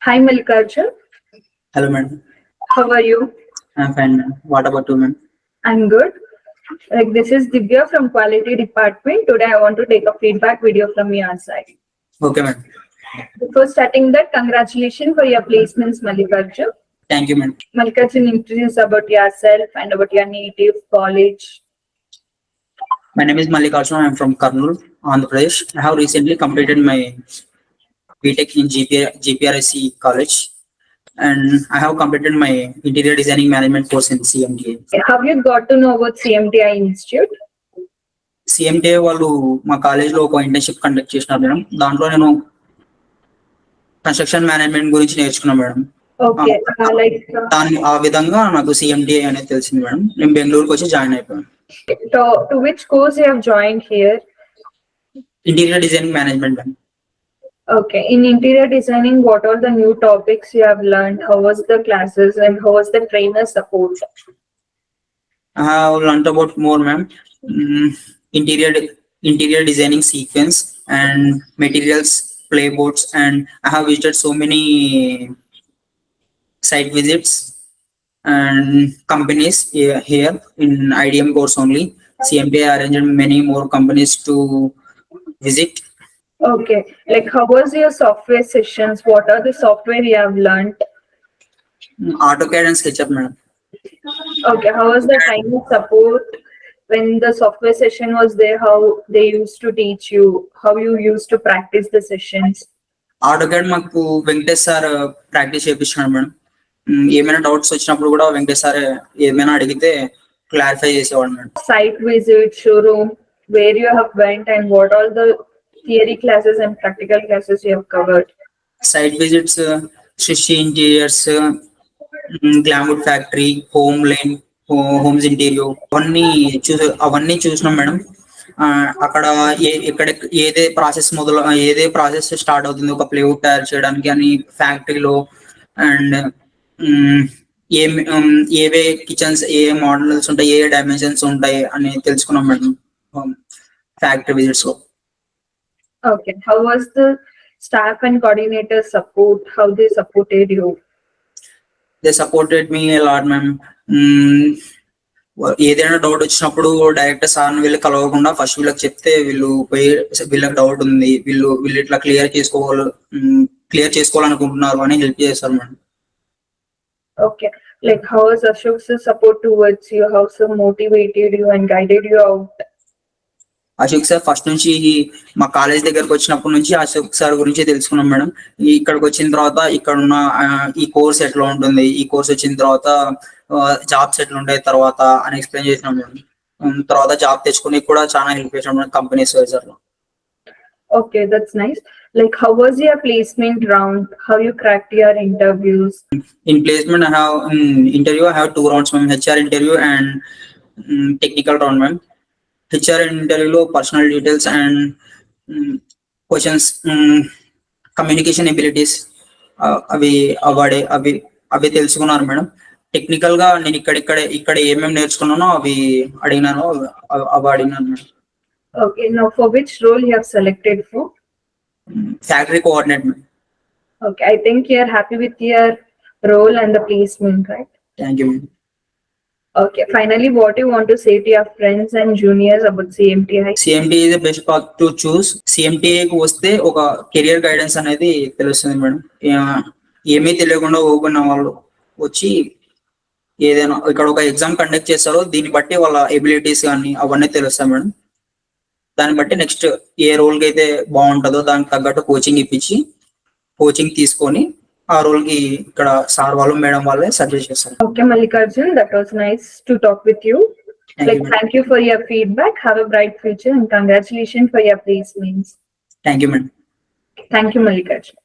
Hi Mallikarjun, Hello, madam. how are you? I'm fine, ma'am. What about you, ma'am? I'm good. This is Divya from Quality Department. Today I want to take a feedback video from your side. Okay, ma'am. Before starting that, congratulations for your placements, Mallikarjun. Thank you, ma'am. Mallikarjun, introduce about yourself and about your native college. My name is Malik Arjun. I'm from Kurnool, Andhra Pradesh. I have recently completed my BTech in GPRSC college, and I have completed my interior designing management course in CMTA. Have you got to know about CMTI Institute? CMTA వాళ్ళు మా కాలేజ్లో ఒక internship conduct చేసినారు madam. దాంట్లో నేను construction management గురించి నేర్చుకున్నాను madam. Okay, దాని ఆ విధంగా నాకు CMTA అనేది తెలిసింది మేడం. నేను బెంగళూరుకి వచ్చి జాయిన్ అయిపోయాను. to which course you have joined here? Interior designing management madam. Okay, in interior designing, what are the new topics you have learned? How was the classes and how was the trainer support? I have learned about more, ma'am. Interior designing sequence and materials, playboards, and I have visited so many site visits and companies here in IDM course only. CMTA arranged many more companies to visit. Okay, like how was your software sessions? What are the software you have learned? AutoCAD and SketchUp, madam. Okay, how was the trainer support when the software session was there? How they used to teach you? How you used to practice the sessions? AutoCAD మాకు Venkatesh sir practice చేయించాడు madam. ఏమైనా doubts వచ్చినప్పుడు కూడా Venkatesh sir ఏమైనా అడిగితే clarify చేసేవాడు madam. Site visit, showroom, where you have went and what all the theory classes and practical classes you have covered? Site visits, Srishi Interiors, Glamwood factory, home line, homes interior అవన్నీ చూసినాం madam. అక్కడ ఏదే process start అవుతుంది ఒక plywood తయారు చేయడానికి అని ఫ్యాక్టరీలో, అండ్ ఏవే కిచెన్స్ ఏ మోడల్స్ ఉంటాయి, ఏ డైమెన్షన్స్ ఉంటాయి అని తెలుసుకున్నాం మేడం ఫ్యాక్టరీ విజిట్స్ లో. Okay, how was the staff and coordinator support? How they supported you? They supported me a lot, ma'am. ఏదైనా డౌట్ వచ్చినప్పుడు డైరెక్ట్ సార్ని వీళ్ళు కలవకుండా ఫస్ట్ వీళ్ళకి చెప్తే వీళ్ళకి డౌట్ ఉంది, వీళ్ళు ఇట్లా క్లియర్ చేసుకోవాలనుకుంటున్నారు అని హెల్ప్ చేస్తారు madam. Okay, like how was Ashok's support towards you? How sir motivated you and guided you out? Ashok sir first నుంచి మా కాలేజ్ దగ్గరకు వచ్చినప్పటి నుంచి అశోక్ సార్ గురించి తెలుసుకున్నాం మేడం. ఇక్కడికి వచ్చిన తర్వాత ఇక్కడ ఉన్న ఈ కోర్స్ ఎట్లా ఉంటుంది, ఈ కోర్స్ వచ్చిన తర్వాత జాబ్స్ ఎట్లా ఉంటాయి తర్వాత అని ఎక్స్ప్లెయిన్ చేసినాం మేడం. తర్వాత జాబ్ తెచ్చుకుని కూడా చాలా హెల్ప్ చేసినాం మేడం కంపెనీస్ వైజర్ లో. Okay, that's nice. Like how was your placement round? How you cracked your interviews? In placement, interview I have 2 rounds, ma'am. HR interview and technical round, ma'am. HR ఇంటర్వ్యూలో personal details and questions, communication abilities అవి తెలుసుకున్నారు madam. Technical గా నేను ఇక్కడ ఏమేమి నేర్చుకున్నానో అవి అడిగినాను madam. Okay, now for which role you have selected for? Factory coordinate madam. Okay, I think you are happy with your role and the placement, right? Thank you madam. Okay, finally, what you want to say to your friends and juniors about CMTI? CMTA is the best path to choose. CMTA కు వస్తే ఒక career guidance అనేది తెలుస్తుంది madam. ఏమీ తెలియకుండా open వాళ్ళు వచ్చి ఏదైనా ఇక్కడ ఒక ఎగ్జామ్ కండక్ట్ చేస్తారో దీన్ని బట్టి వాళ్ళ ఎబిలిటీస్ కానీ అవన్నీ తెలుస్తాయి మేడం. దాన్ని బట్టి నెక్స్ట్ ఏ రోల్కి అయితే బాగుంటుందో దానికి తగ్గట్టు కోచింగ్ తీసుకొని ఆ రోల్ కి ఇక్కడ సార్ వాళ్ళు మేడం వాళ్ళే సజెస్ట్ చేస్తారు. Okay, Mallikarjun, that was nice to talk with you. Thank you for your feedback. Have a bright future and congratulations for your placements. Thank you, madam. Thank you, Mallikarjun.